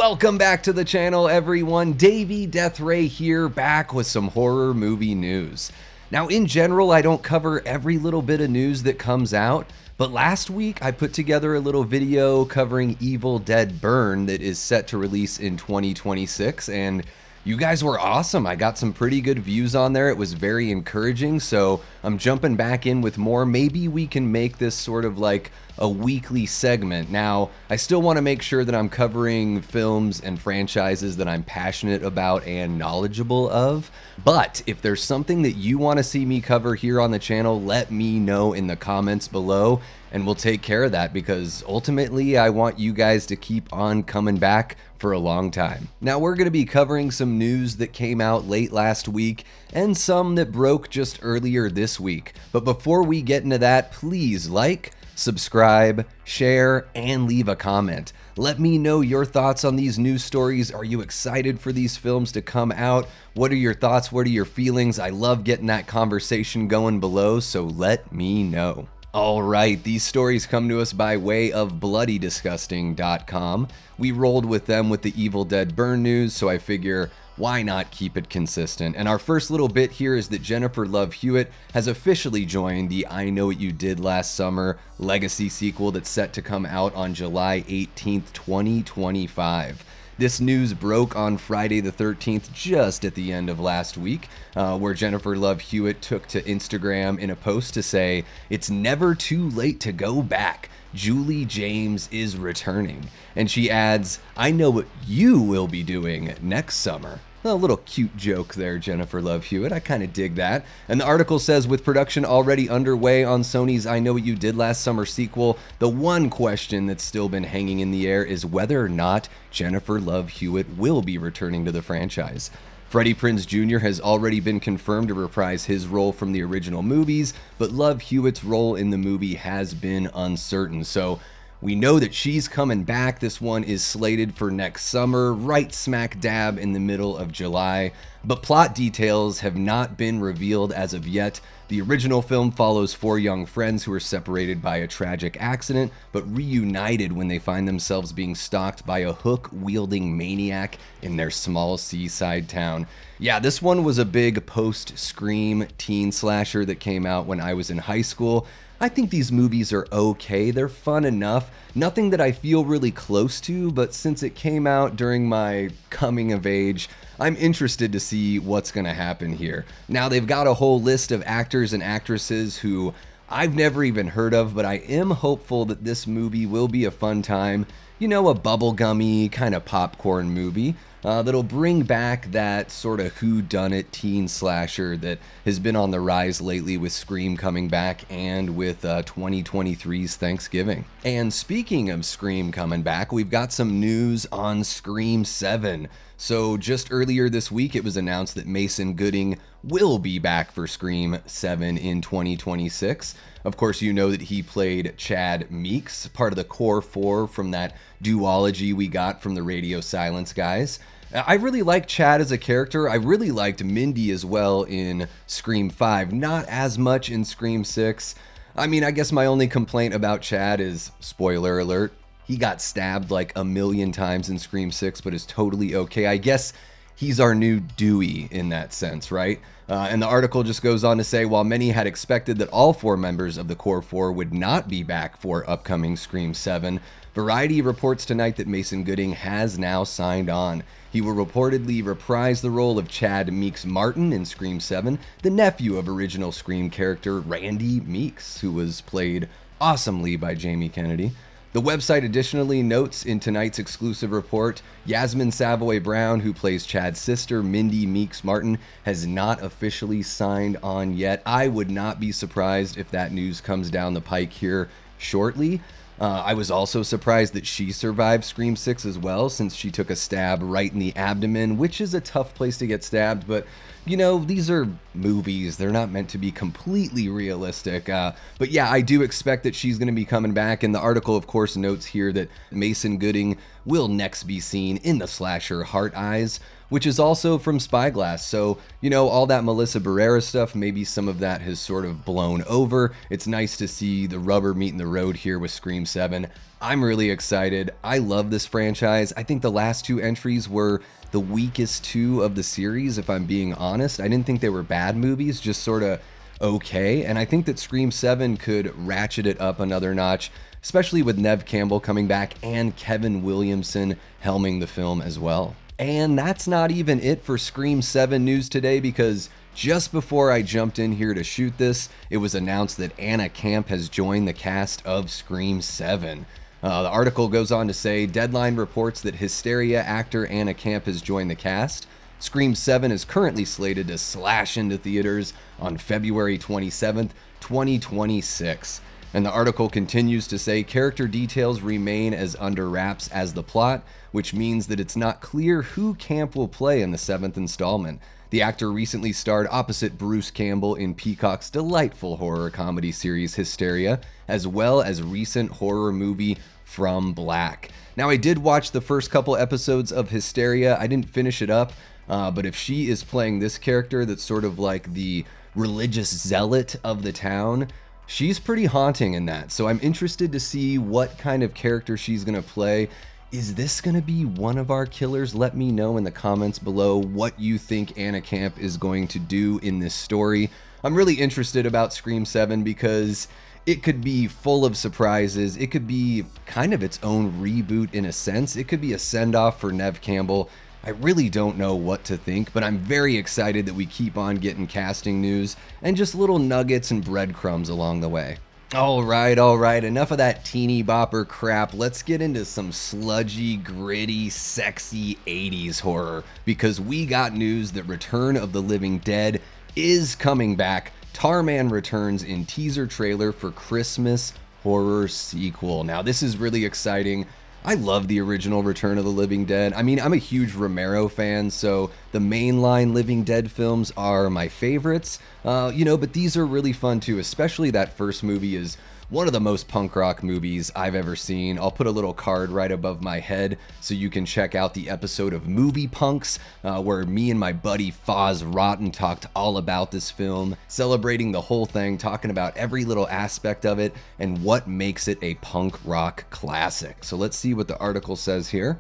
Welcome back to the channel, everyone. Davey Deathray here, back with some horror movie news. Now, in general, I don't cover every little bit of news that comes out, but last week I put together a little video covering Evil Dead Burn that is set to release in 2026, and you guys were awesome. I got some pretty good views on there. It was very encouraging, so I'm jumping back in with more. Maybe we can make this sort of like a weekly segment. Now, I still want to make sure that I'm covering films and franchises that I'm passionate about and knowledgeable of. But if there's something that you want to see me cover here on the channel, let me know in the comments below, and we'll take care of that, because ultimately I want you guys to keep on coming back for a long time. Now, we're going to be covering some news that came out late last week and some that broke just earlier this week. But before we get into that, please like, subscribe, share, and leave a comment. Let me know your thoughts on these news stories. Are you excited for these films to come out? What are your thoughts? What are your feelings? I love getting that conversation going below, so let me know. All right, these stories come to us by way of BloodyDisgusting.com. We rolled with them with the Evil Dead Burn news, so I figure why not keep it consistent? And our first little bit here is that Jennifer Love Hewitt has officially joined the I Know What You Did Last Summer legacy sequel that's set to come out on July 18th, 2025. This news broke on Friday the 13th, just at the end of last week, where Jennifer Love Hewitt took to Instagram in a post to say, "It's never too late to go back. Julie James is returning." And she adds, "I know what you will be doing next summer." A little cute joke there, Jennifer Love Hewitt. I kind of dig that. And the article says, with production already underway on Sony's I Know What You Did Last Summer sequel, the one question that's still been hanging in the air is whether or not Jennifer Love Hewitt will be returning to the franchise. Freddie Prinze Jr. has already been confirmed to reprise his role from the original movies, but Love Hewitt's role in the movie has been uncertain. So we know that she's coming back. This one is slated for next summer, right smack dab in the middle of July, but plot details have not been revealed as of yet. The original film follows four young friends who are separated by a tragic accident, but reunited when they find themselves being stalked by a hook-wielding maniac in their small seaside town. Yeah, this one was a big post-Scream teen slasher that came out when I was in high school. I think these movies are okay. They're fun enough. Nothing that I feel really close to, but since it came out during my coming of age, I'm interested to see what's going to happen here. Now, they've got a whole list of actors and actresses who I've never even heard of, but I am hopeful that this movie will be a fun time. You know, a bubblegummy kind of popcorn movie that'll bring back that sort of whodunit teen slasher that has been on the rise lately, with Scream coming back and with 2023's Thanksgiving. And speaking of Scream coming back, we've got some news on Scream 7. So just earlier this week, it was announced that Mason Gooding will be back for Scream 7 in 2026. Of course, you know that he played Chad Meeks, part of the core four from that duology we got from the Radio Silence guys. I really like Chad as a character. I really liked Mindy as well in Scream 5, not as much in Scream 6. I mean, I guess my only complaint about Chad is, spoiler alert, he got stabbed like a million times in Scream 6, but is totally okay. I guess he's our new Dewey in that sense, right? And the article just goes on to say, while many had expected that all four members of the Core Four would not be back for upcoming Scream 7, Variety reports tonight that Mason Gooding has now signed on. He will reportedly reprise the role of Chad Meeks Martin in Scream 7, the nephew of original Scream character Randy Meeks, who was played awesomely by Jamie Kennedy. The website additionally notes in tonight's exclusive report, Yasmin Savoy Brown, who plays Chad's sister, Mindy Meeks Martin, has not officially signed on yet. I would not be surprised if that news comes down the pike here shortly. I was also surprised that she survived Scream 6 as well, since she took a stab right in the abdomen, which is a tough place to get stabbed, but you know, these are movies. They're not meant to be completely realistic. But yeah, I do expect that she's going to be coming back. And the article, of course, notes here that Mason Gooding will next be seen in the slasher Heart Eyes, which is also from Spyglass. So, all that Melissa Barrera stuff, maybe some of that has sort of blown over. It's nice to see the rubber meeting the road here with Scream 7. I'm really excited. I love this franchise. I think the last two entries were the weakest two of the series, if I'm being honest. I didn't think they were bad movies, just sort of okay. And I think that Scream 7 could ratchet it up another notch, especially with Neve Campbell coming back and Kevin Williamson helming the film as well. And that's not even it for Scream 7 news today, because just before I jumped in here to shoot this, it was announced that Anna Camp has joined the cast of Scream 7. The article goes on to say, Deadline reports that Hysteria actor Anna Camp has joined the cast. Scream 7 is currently slated to slash into theaters on February 27th, 2026. And the article continues to say character details remain as under wraps as the plot, which means that it's not clear who Camp will play in the 7th installment. The actor recently starred opposite Bruce Campbell in Peacock's delightful horror comedy series Hysteria, as well as recent horror movie From Black. Now, I did watch the first couple episodes of Hysteria. I didn't finish it up, but if she is playing this character that's sort of like the religious zealot of the town, she's pretty haunting in that. So I'm interested to see what kind of character she's going to play. Is this going to be one of our killers? Let me know in the comments below what you think Anna Camp is going to do in this story. I'm really interested about Scream 7 because it could be full of surprises. It could be kind of its own reboot in a sense. It could be a send-off for Neve Campbell. I really don't know what to think, but I'm very excited that we keep on getting casting news and just little nuggets and breadcrumbs along the way. All right, enough of that teeny bopper crap. Let's get into some sludgy, gritty, sexy 80s horror, because we got news that Return of the Living Dead is coming back. Tarman returns in teaser trailer for Christmas horror sequel. Now, this is really exciting. I love the original Return of the Living Dead. I mean, I'm a huge Romero fan, so the mainline Living Dead films are my favorites, but these are really fun too, especially that first movie is one of the most punk rock movies I've ever seen. I'll put a little card right above my head so you can check out the episode of Movie Punks, where me and my buddy Foz Rotten talked all about this film, celebrating the whole thing, talking about every little aspect of it and what makes it a punk rock classic. So let's see what the article says here.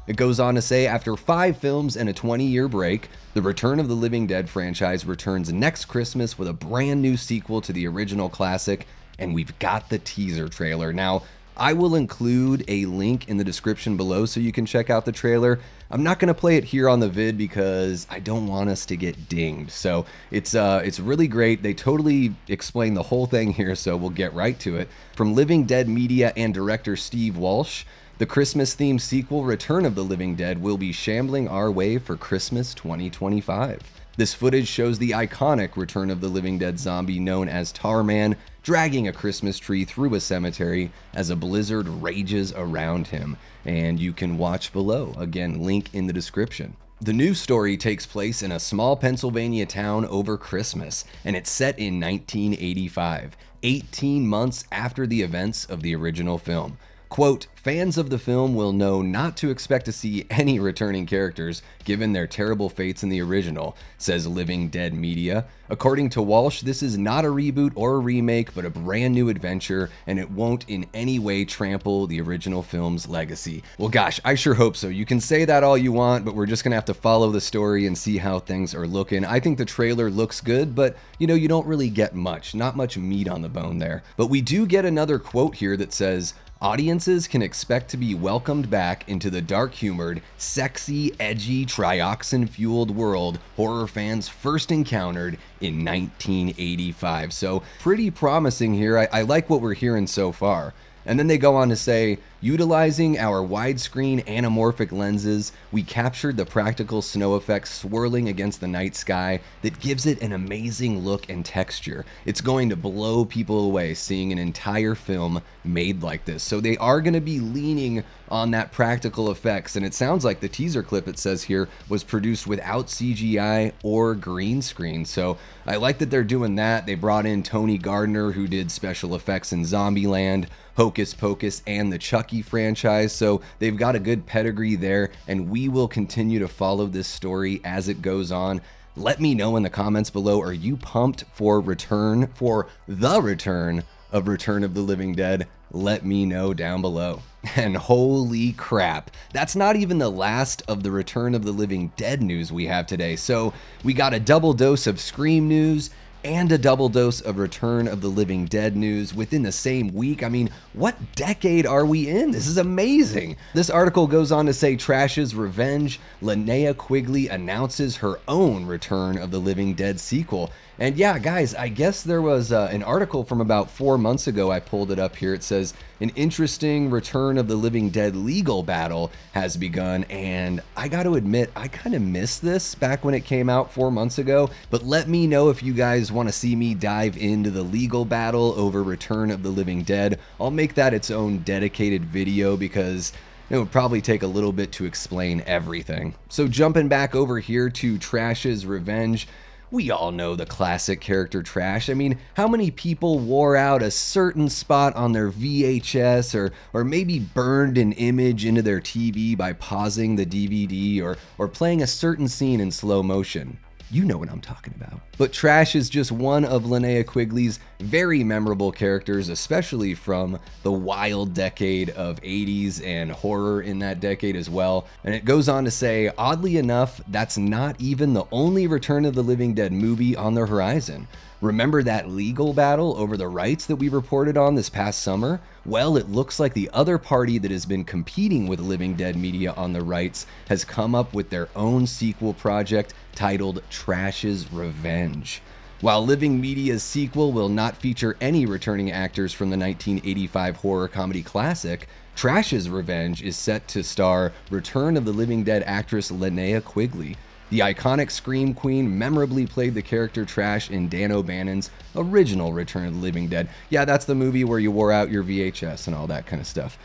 It goes on to say, after 5 films and a 20-year break, the Return of the Living Dead franchise returns next Christmas with a brand new sequel to the original classic, and we've got the teaser trailer. Now, I will include a link in the description below so you can check out the trailer. I'm not going to play it here on the vid because I don't want us to get dinged. So it's really great. They totally explain the whole thing here, so we'll get right to it. From Living Dead Media and director Steve Walsh, the Christmas-themed sequel Return of the Living Dead will be shambling our way for Christmas 2025. This footage shows the iconic Return of the Living Dead zombie known as Tarman dragging a Christmas tree through a cemetery as a blizzard rages around him. And you can watch below. Again, link in the description. The new story takes place in a small Pennsylvania town over Christmas, and it's set in 1985, 18 months after the events of the original film. Quote, fans of the film will know not to expect to see any returning characters given their terrible fates in the original, says Living Dead Media. According to Walsh, this is not a reboot or a remake, but a brand new adventure, and it won't in any way trample the original film's legacy. Well, gosh, I sure hope so. You can say that all you want, but we're just gonna have to follow the story and see how things are looking. I think the trailer looks good, but you don't really get much, not much meat on the bone there. But we do get another quote here that says, audiences can expect to be welcomed back into the dark-humored, sexy, edgy, trioxin-fueled world horror fans first encountered in 1985. So pretty promising here. I like what we're hearing so far. And then they go on to say, utilizing our widescreen anamorphic lenses, we captured the practical snow effects swirling against the night sky that gives it an amazing look and texture. It's going to blow people away seeing an entire film made like this. So they are going to be leaning on that practical effects, and it sounds like the teaser clip, it says here, was produced without CGI or green screen. So I like that they're doing that. They brought in Tony Gardner, who did special effects in Zombieland, Hocus Pocus, and the Chucky Chucky franchise, so they've got a good pedigree there, and we will continue to follow this story as it goes on. Let me know in the comments below, are you pumped for the return of Return of the Living Dead? Let me know down below. And holy crap, that's not even the last of the Return of the Living Dead news we have today. So we got a double dose of Scream news and a double dose of Return of the Living Dead news within the same week. I mean, what decade are we in? This is amazing. This article goes on to say Trash's revenge. Linnea Quigley announces her own Return of the Living Dead sequel. And yeah, guys, I guess there was an article from about 4 months ago. I pulled it up here. It says, an interesting Return of the Living Dead legal battle has begun. And I got to admit, I kind of missed this back when it came out 4 months ago. But let me know if you guys want to see me dive into the legal battle over Return of the Living Dead. I'll make that its own dedicated video because it would probably take a little bit to explain everything. So jumping back over here to Trash's revenge. We all know the classic character Trash. I mean, how many people wore out a certain spot on their VHS or maybe burned an image into their TV by pausing the DVD or playing a certain scene in slow motion? You know what I'm talking about. But Trash is just one of Linnea Quigley's very memorable characters, especially from the wild decade of 80s and horror in that decade as well. And it goes on to say, oddly enough, that's not even the only Return of the Living Dead movie on the horizon. Remember that legal battle over the rights that we reported on this past summer? Well, it looks like the other party that has been competing with Living Dead Media on the rights has come up with their own sequel project titled Trash's Revenge. While Living Media's sequel will not feature any returning actors from the 1985 horror comedy classic, Trash's Revenge is set to star Return of the Living Dead actress Linnea Quigley. The iconic Scream Queen memorably played the character Trash in Dan O'Bannon's original Return of the Living Dead. Yeah, that's the movie where you wore out your VHS and all that kind of stuff.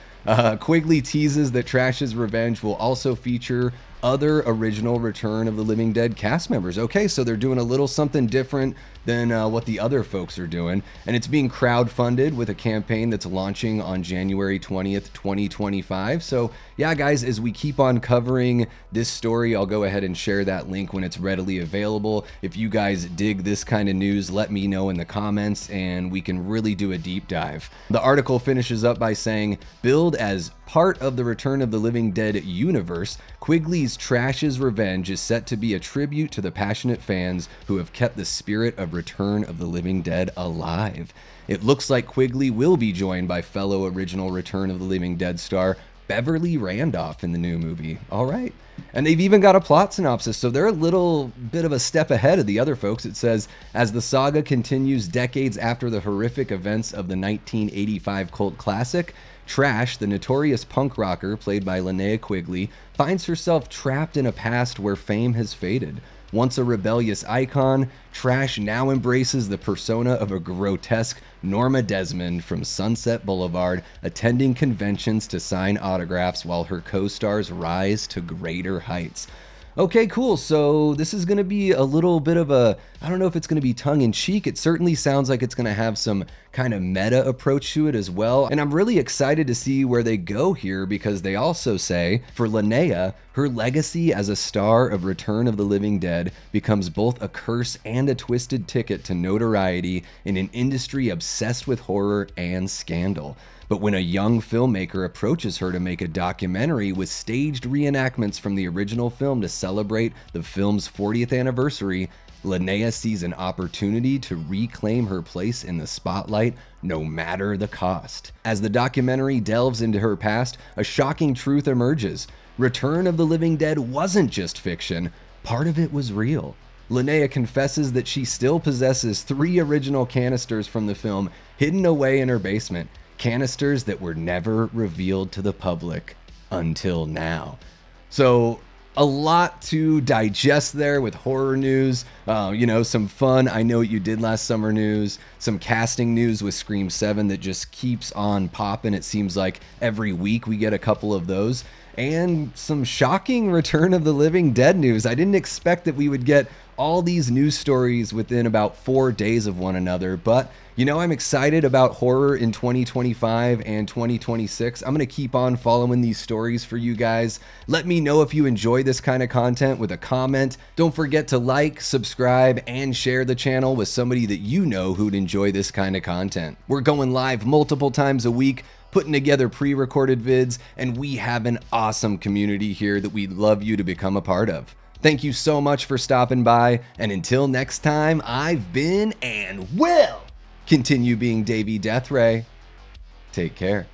Quigley teases that Trash's Revenge will also feature other original Return of the Living Dead cast members. Okay, so they're doing a little something different than what the other folks are doing. And it's being crowdfunded with a campaign that's launching on January 20th, 2025. So yeah, guys, as we keep on covering this story, I'll go ahead and share that link when it's readily available. If you guys dig this kind of news, let me know in the comments and we can really do a deep dive. The article finishes up by saying, billed as part of the Return of the Living Dead universe, Quigley's Trash's Revenge is set to be a tribute to the passionate fans who have kept the spirit of Return of the Living Dead alive. It looks like Quigley will be joined by fellow original Return of the Living Dead star Beverly Randolph in the new movie. All right. And they've even got a plot synopsis, so they're a little bit of a step ahead of the other folks. It says, as the saga continues decades after the horrific events of the 1985 cult classic, Trash, the notorious punk rocker played by Linnea Quigley, finds herself trapped in a past where fame has faded. Once a rebellious icon, Trash now embraces the persona of a grotesque Norma Desmond from Sunset Boulevard, attending conventions to sign autographs while her co-stars rise to greater heights. Okay, cool. So this is going to be a little bit of a, I don't know if it's going to be tongue-in-cheek. It certainly sounds like it's going to have some kind of meta approach to it as well. And I'm really excited to see where they go here because they also say, for Linnea, her legacy as a star of Return of the Living Dead becomes both a curse and a twisted ticket to notoriety in an industry obsessed with horror and scandal. But when a young filmmaker approaches her to make a documentary with staged reenactments from the original film to celebrate the film's 40th anniversary, Linnea sees an opportunity to reclaim her place in the spotlight no matter the cost. As the documentary delves into her past, a shocking truth emerges. Return of the Living Dead wasn't just fiction, part of it was real. Linnea confesses that she still possesses 3 original canisters from the film hidden away in her basement. Canisters that were never revealed to the public until now. So a lot to digest there with horror news, some fun I Know What You Did Last Summer news, some casting news with Scream 7 that just keeps on popping. It seems like every week we get a couple of those, and some shocking Return of the Living Dead news. I didn't expect that we would get all these news stories within about 4 days of one another. But I'm excited about horror in 2025 and 2026. I'm going to keep on following these stories for you guys. Let me know if you enjoy this kind of content with a comment. Don't forget to like, subscribe, and share the channel with somebody that you know who'd enjoy this kind of content. We're going live multiple times a week, putting together pre-recorded vids, and we have an awesome community here that we'd love you to become a part of. Thank you so much for stopping by, and until next time, I've been and will continue being Davey Deathray. Take care.